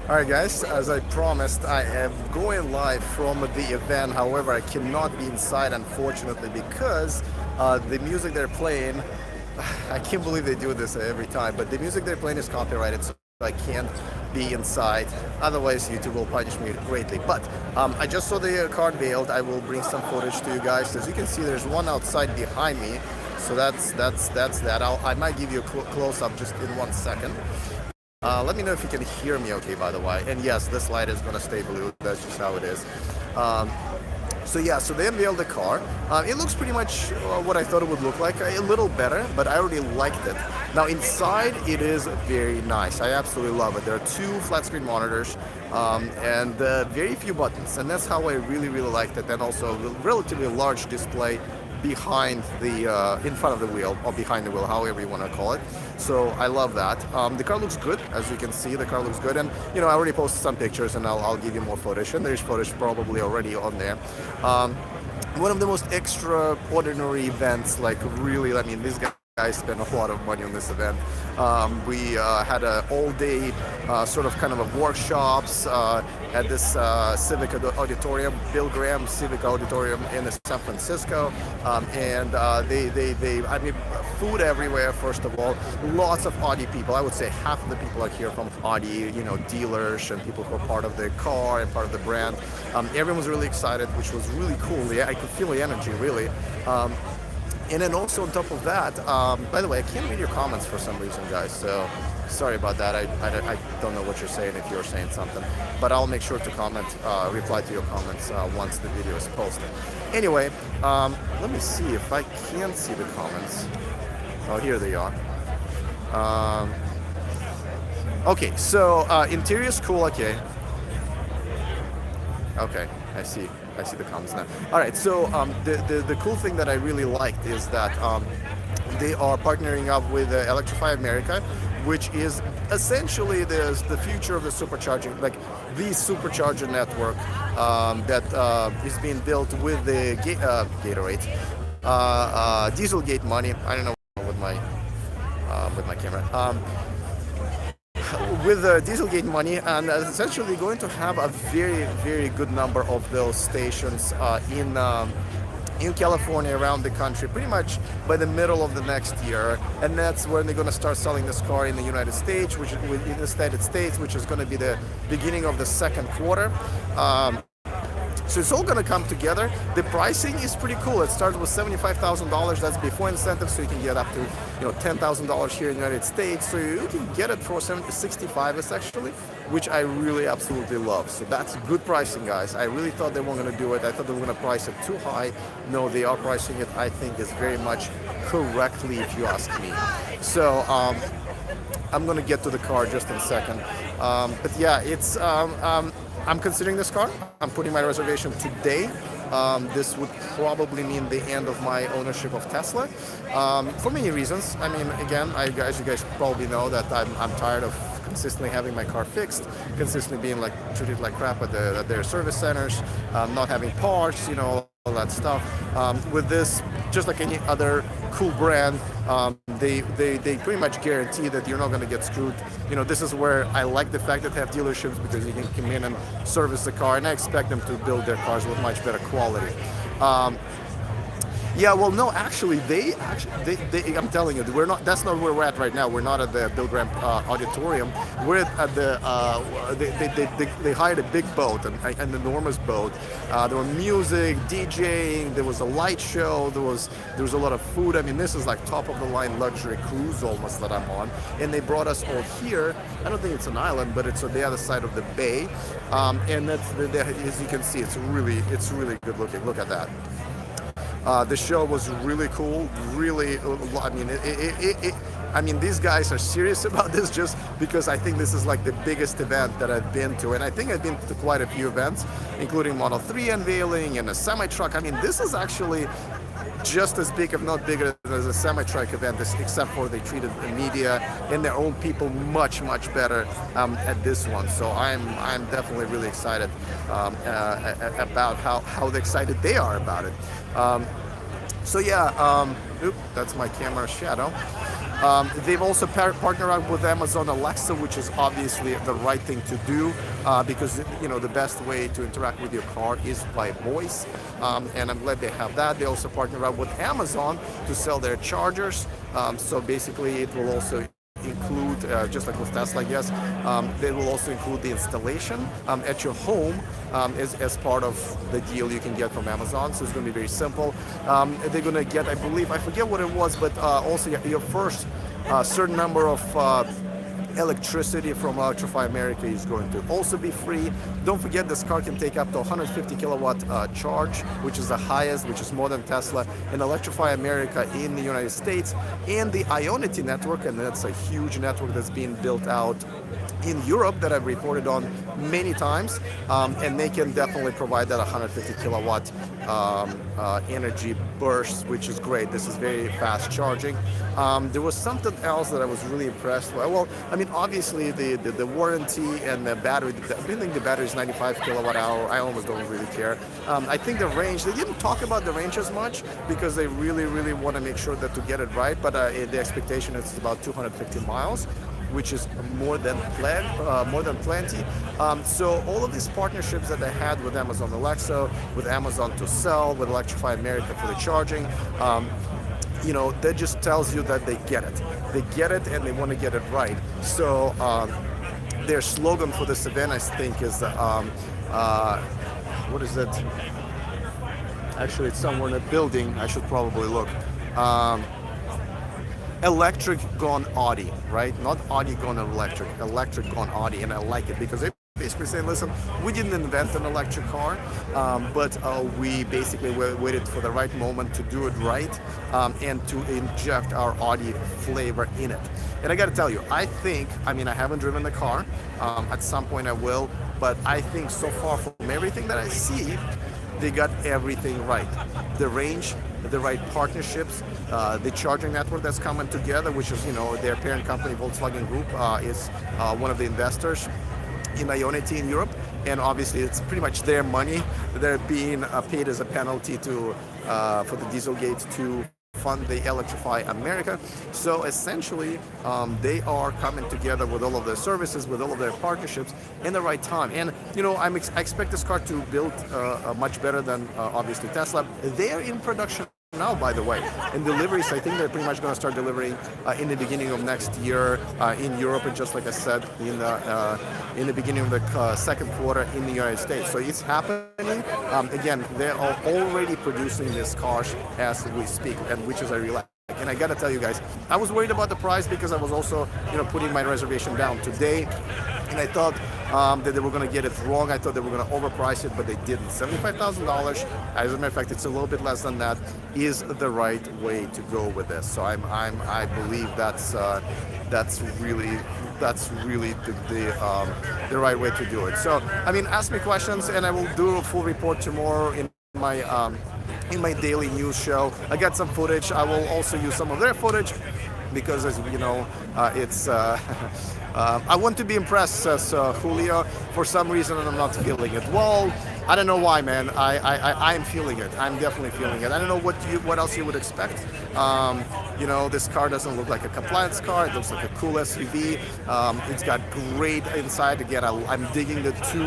Alright guys, as I promised, I am going live from the event. However, I cannot be inside unfortunately because the music they're playing, I can't believe they do this every time, but the music they're playing is copyrighted, so I can't be inside. Otherwise, YouTube will punish me greatly. But I just saw the car unveiled. I will bring some footage to you guys. As you can see, there's one outside behind me. So that's that. I might give you a close-up just in 1 second. Let me know if you can hear me okay, by the way. And yes, this light is going to stay blue. That's just how it is. So yeah, so they unveiled the car. It looks pretty much what I thought it would look like, a little better, but I already liked it. Now inside, it is very nice. I absolutely love it. There are 2 flat screen monitors and very few buttons, and that's how I really liked it. And also a relatively large display behind the in front of the wheel, or behind the wheel, however you want to call it. So I love that. The car looks good, as you can see. The car looks good, and you know, I already posted some pictures, and I'll give you more footage, and there's footage probably already on there. One of the most extraordinary events, like really, I mean, these guys spent a lot of money on this event. We had an all-day sort of kind of a workshops at this civic auditorium, Bill Graham Civic Auditorium in San Francisco, and I mean, food everywhere. First of all, lots of Audi people. I would say half of the people are here from Audi, you know, dealers and people who are part of the car and part of the brand. Everyone was really excited, which was really cool. Yeah, I could feel the energy really. And then also on top of that, by the way, I can't read your comments for some reason, guys, so sorry about that. I don't know what you're saying if you're saying something, but I'll make sure to comment, reply to your comments once the video is posted. Anyway, let me see if I can see the comments. Oh, here they are. Okay, so interior is cool, okay. Okay, I see the comments now. All right, so the cool thing that I really liked is that they are partnering up with Electrify America, which is essentially the future of the supercharging, like the supercharger network that is being built with the Gatorade, Dieselgate money. I don't know with my camera. With Dieselgate money, and essentially going to have a very good number of those stations in California, around the country, pretty much by the middle of the next year, and that's when they're going to start selling this car in the United States, which is going to be the beginning of the second quarter. So it's all going to come together. The pricing is pretty cool. It starts with $75,000. That's before incentives, so you can get up to, you know, $10,000 here in the United States. So you can get it for $65,000 actually, which I really absolutely love. So that's good pricing, guys. I really thought they weren't going to do it. I thought they were going to price it too high. No, they are pricing it, I think, is very much correctly, if you ask me. So I'm going to get to the car just in a second. But yeah, it's I'm considering this car. I'm putting my reservation today. This would probably mean the end of my ownership of Tesla, for many reasons. I mean, again, you guys probably know that I'm tired of consistently having my car fixed, consistently being like treated like crap at their service centers, not having parts, you know, all that stuff. With this, just like any other cool brand, they pretty much guarantee that you're not going to get screwed. You know, this is where I like the fact that they have dealerships, because you can come in and service the car, and I expect them to build their cars with much better quality. Yeah, well, no, actually, they I'm telling you, we're not. That's not where we're at right now. We're not at the Bill Graham Auditorium. We're at the. They hired a big boat, an enormous boat. There were music, DJing. There was a light show. There was a lot of food. I mean, this is like top of the line luxury cruise almost that I'm on. And they brought us all here. I don't think it's an island, but it's on the other side of the bay. And that's as you can see, it's really good looking. Look at that. The show was really cool, really, I mean, these guys are serious about this, just because I think this is like the biggest event that I've been to. And I think I've been to quite a few events, including Model 3 unveiling and a semi-truck. I mean, this is actually just as big, if not bigger, than a semi-truck event, except for they treated the media and their own people much better at this one. So I'm definitely really excited about how excited they are about it. So yeah, that's my camera shadow. They've also partnered up with Amazon Alexa, which is obviously the right thing to do because the best way to interact with your car is by voice, and I'm glad they have that. They also partner up with Amazon to sell their chargers. So basically, it will also include, just like with Tesla, I guess, they will also include the installation at your home as part of the deal you can get from Amazon. So it's going to be very simple. They're going to get, I believe, I forget what it was, but also your first certain number of electricity from Electrify America is going to also be free. Don't forget, this car can take up to 150 kilowatt charge, which is the highest, which is more than Tesla, and Electrify America in the United States, and the Ionity network, and that's a huge network that's being built out in Europe that I've reported on many times, and they can definitely provide that 150 kilowatt energy burst, which is great. This is very fast charging. There was something else that I was really impressed with. Well, I mean, obviously the warranty and the battery. I think the battery is 95 kilowatt hour. I almost don't really care. I think the range. They didn't talk about the range as much because they really want to make sure that to get it right. But the expectation is about 250 miles, which is more than plenty. So all of these partnerships that they had with Amazon Alexa, with Amazon to sell, with Electrify America for the charging, that just tells you that they get it. They get it and they want to get it right. So their slogan for this event, I think, is what is it? Actually, it's somewhere in a building. I should probably look. Electric gone Audi, right? Not Audi gone electric, electric gone Audi, and I like it because they basically say, listen, we didn't invent an electric car, but we basically waited for the right moment to do it right and to inject our Audi flavor in it. And I got to tell you, I haven't driven the car. At some point I will, but I think so far from everything that I see, they got everything right. The range, the right partnerships, the charging network that's coming together, which is, their parent company, Volkswagen Group, is one of the investors in Ionity in Europe. And obviously it's pretty much their money. They're being paid as a penalty for the Dieselgate to fund the Electrify America. So essentially, they are coming together with all of their services, with all of their partnerships in the right time. And I expect this car to build much better than obviously Tesla. They're in production now, by the way, and deliveries, I think they're pretty much going to start delivering in the beginning of next year in Europe, and just like I said, in the beginning of the second quarter in the United States. So it's happening. Again, they are already producing these cars as we speak, and which is I really like. And I gotta tell you guys, I was worried about the price because I was also, putting my reservation down today, and I thought that they were going to get it wrong. I thought they were going to overprice it, but they didn't. $75,000. As a matter of fact, it's a little bit less than that. Is the right way to go with this. So I believe that's really the right way to do it. So ask me questions, and I will do a full report tomorrow in my daily news show. I got some footage. I will also use some of their footage because, as you know, it's I want to be impressed, says Julio. For some reason, I'm not feeling it. Well, I don't know why, man. I am feeling it. I'm definitely feeling it. I don't know what else you would expect. This car doesn't look like a compliance car. It looks like a cool SUV. It's got great inside. Again, I'm digging the two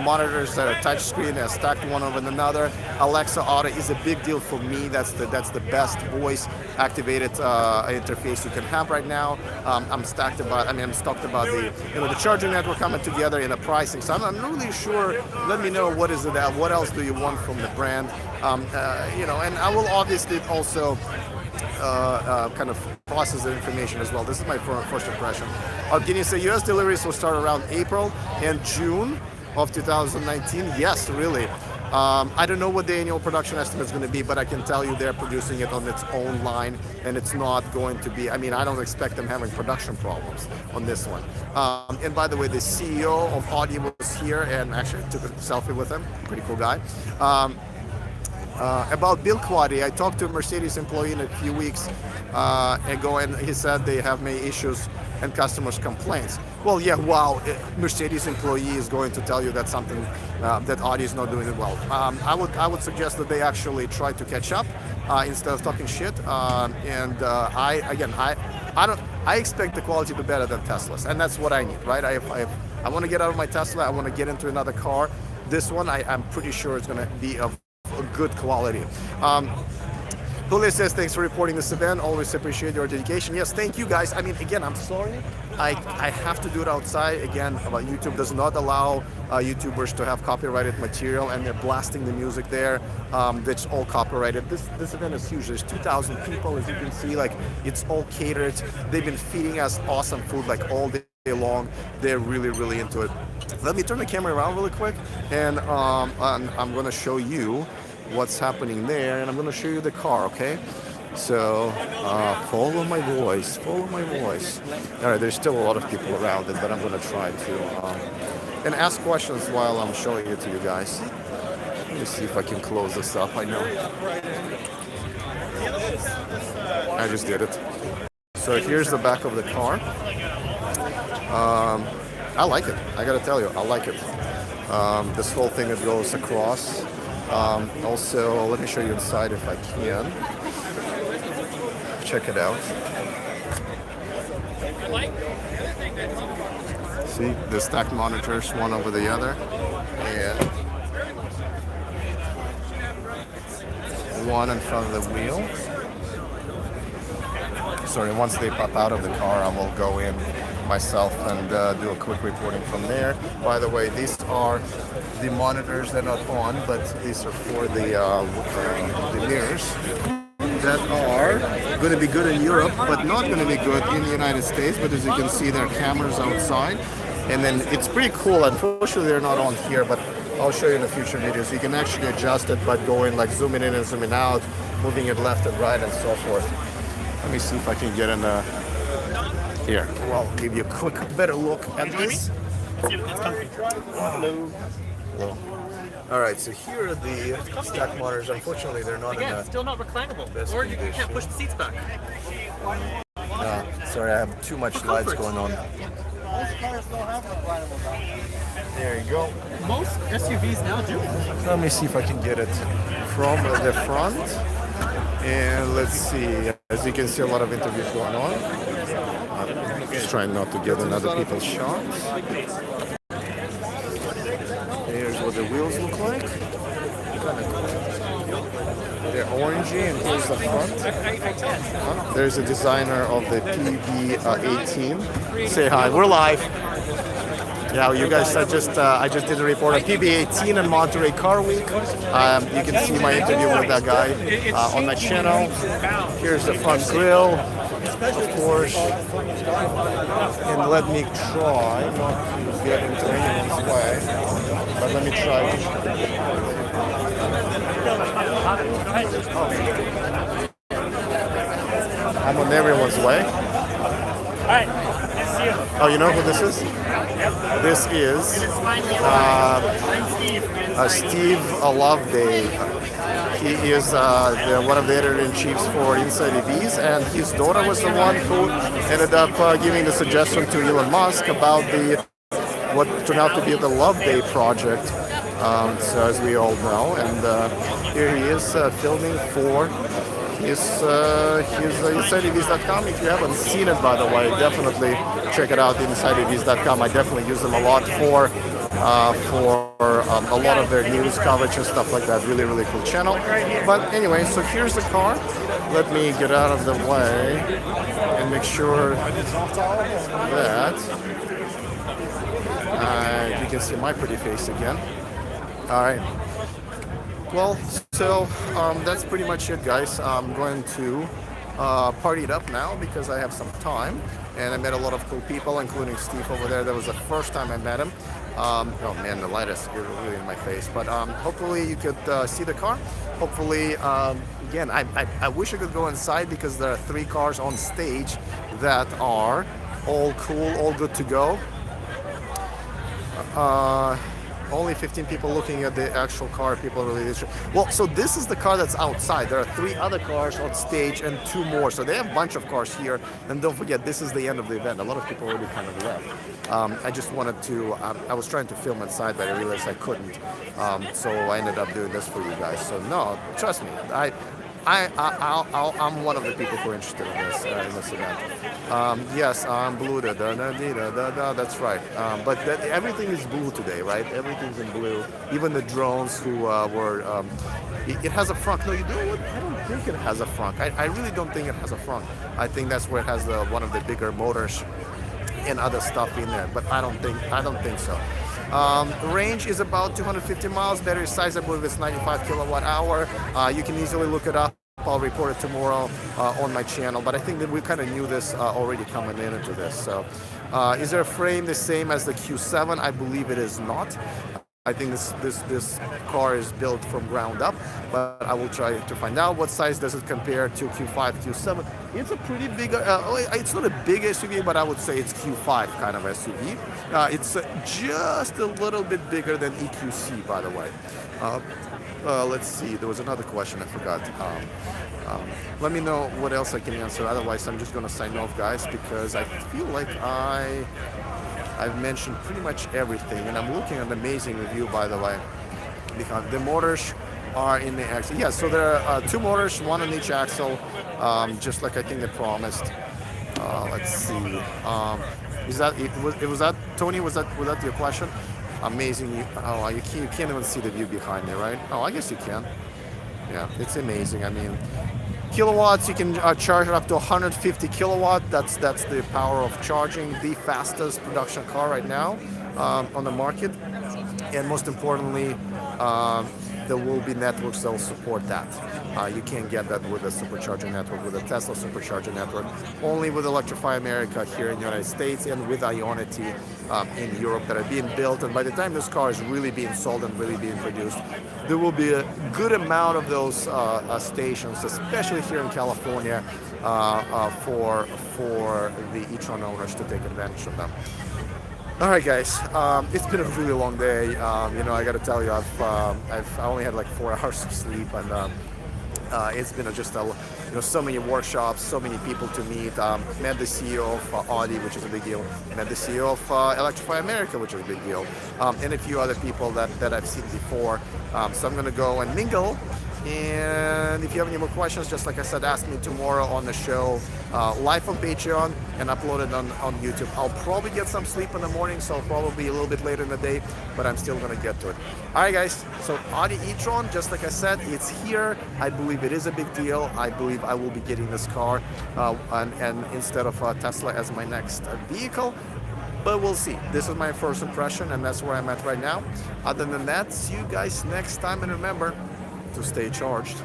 monitors that are touchscreen and stacked one over another. Alexa Auto is a big deal for me. That's the best voice activated interface you can have right now. I'm stoked about the charging network coming together and the pricing. So I'm not really sure. Let me know what is it that. What else do you want from the brand? And I will obviously also kind of process the information as well. This is my first impression. Can you say U.S. deliveries will start around April and June of 2019? Yes, really. I don't know what the annual production estimate is going to be, but I can tell you they're producing it on its own line, and it's not going to be, I don't expect them having production problems on this one. And by the way, the CEO of Audi was here, and actually took a selfie with him. Pretty cool guy. About build quality, I talked to a Mercedes employee in a few weeks ago, and he said they have many issues and customers' complaints. Well, yeah, wow, Mercedes employee is going to tell you that's something that Audi is not doing it well. I would suggest that they actually try to catch up instead of talking shit. I expect the quality to be better than Tesla's, and that's what I need, right? I want to get out of my Tesla. I want to get into another car. This one, I'm pretty sure it's going to be of a good quality. Julio says, thanks for reporting this event. Always appreciate your dedication. Yes, thank you guys. I mean, again, I'm sorry. I have to do it outside. Again, YouTube does not allow YouTubers to have copyrighted material, and they're blasting the music there. That's all copyrighted. This event is huge. There's 2,000 people, as you can see. Like, it's all catered. They've been feeding us awesome food like all day long. They're really, really into it. Let me turn the camera around really quick, and I'm going to show you what's happening there, and I'm going to show you the car, okay? So follow my voice, follow my voice. All right, there's still a lot of people around it, but I'm going to try to and ask questions while I'm showing it to you guys. Let me see if I can close this up. I know I just did it. So here's the back of the car. I like it. I gotta tell you, I like it. This whole thing that goes across. Also, let me show you inside if I can. Check it out. See the stacked monitors, one over the other, and one in front of the wheel. Sorry, once they pop out of the car, I will go in myself and do a quick reporting from there. By the way, these are the monitors. They're not on, but these are for the mirrors that are going to be good in Europe, but not going to be good in the United States. But as you can see, there are cameras outside, and then it's pretty cool. Unfortunately, they're not on here, but I'll show you in the future videos. You can actually adjust it by going like zooming in and zooming out, moving it left and right, and so forth. Let me see if I can get in here. Well, I'll give you a quick, better look at this. Hello. Hello. All right, so here are the stack monitors. Unfortunately, they're not Again, still not reclinable. Or you can't push the seats back. Sorry, I have too much lights going on. There you go. Most SUVs now do. Let me see if I can get it from the front. And let's see. As you can see, a lot of interviews going on. I'm just trying not to get in other people's shots. Here's what the wheels look like. They're orangey, and here's the front. There's a designer of the PB18. Say hi. We're live. Yeah, you guys, I just did a report on PB18 and Monterey Car Week. You can see my interview with that guy on my channel. Here's the front grille, of course. And let me try not to get into anyone's way, but let me try. I'm on everyone's way. All right. Oh, you know who this is? This is Steve Loveday. He is one of the editor-in-chiefs for Inside EVs, and his daughter was the one who ended up giving the suggestion to Elon Musk about what turned out to be the Loveday project. So as we all know, and here he is filming for his InsideEVs.com. If you haven't seen it, by the way, definitely check it out, InsideEVs.com. I definitely use them a lot for a lot of their news coverage and stuff like that. Really, really cool channel. But anyway, so here's the car. Let me get out of the way and make sure that you can see my pretty face again. All right. Well, so that's pretty much it, guys. I'm going to party it up now because I have some time, and I met a lot of cool people, including Steve over there. That was the first time I met him. Oh man, the light is really in my face. But hopefully you could see the car. Hopefully, again, I wish I could go inside because there are 3 cars on stage that are all cool, all good to go. Only 15 people looking at the actual car. People really interested. Well, so this is the car that's outside. There are 3 other cars on stage and 2 more. So they have a bunch of cars here. And don't forget, this is the end of the event. A lot of people already kind of left. I just wanted to, I was trying to film inside, but I realized I couldn't. So I ended up doing this for you guys. So no, trust me, I'm one of the people who are interested in this event. Yes, I'm blue. That's right. But everything is blue today, right? Everything's in blue. Even the drones who were. It has a front. No, you know what? I don't think it has a front. I really don't think it has a front. I think that's where it has one of the bigger motors and other stuff in there. But I don't think so. Range is about 250 miles. Battery size, I believe, is 95 kilowatt hour. You can easily look it up. I'll report it tomorrow on my channel, but I think that we kind of knew this already coming into this. So, is there a frame the same as the Q7? I believe it is not. I think this car is built from ground up, but I will try to find out what size does it compare to Q5, Q7. It's a pretty big. It's not a big SUV, but I would say it's Q5 kind of SUV. It's just a little bit bigger than EQC, by the way. Let's see. There was another question I forgot. Let me know what else I can answer. Otherwise, I'm just gonna sign off, guys, because I feel like I've mentioned pretty much everything, and I'm looking at an amazing review, by the way, because the motors are in the axle. Yeah, so there are 2 motors, 1 on each axle, just like I think they promised. Let's see. Was that Tony? Was that your question? Amazing. Oh, you can't even see the view behind me, right? Oh, I guess you can. Yeah, it's amazing. I mean, kilowatts, you can charge it up to 150 kilowatt. That's the power of charging. The fastest production car right now on the market. And most importantly, there will be networks that will support that. You can't get that with a supercharger network, with a Tesla supercharger network. Only with Electrify America here in the United States and with Ionity in Europe that are being built. And by the time this car is really being sold and really being produced, there will be a good amount of those stations, especially here in California, for the e-tron owners to take advantage of them. All right, guys. It's been a really long day. I got to tell you, I only had like 4 hours of sleep, and it's been just so many workshops, so many people to meet. Met the CEO of Audi, which is a big deal. Met the CEO of Electrify America, which is a big deal, and a few other people that I've seen before. So I'm gonna go and mingle. And if you have any more questions, just like I said, ask me tomorrow on the show, live on Patreon and upload it on YouTube. I'll probably get some sleep in the morning, so probably a little bit later in the day, but I'm still gonna get to it. All right, guys, so Audi e-tron, just like I said, it's here. I believe it is a big deal. I believe I will be getting this car and instead of Tesla as my next vehicle. But we'll see. This is my first impression, and that's where I'm at right now. Other than that, see you guys next time, and remember to stay charged.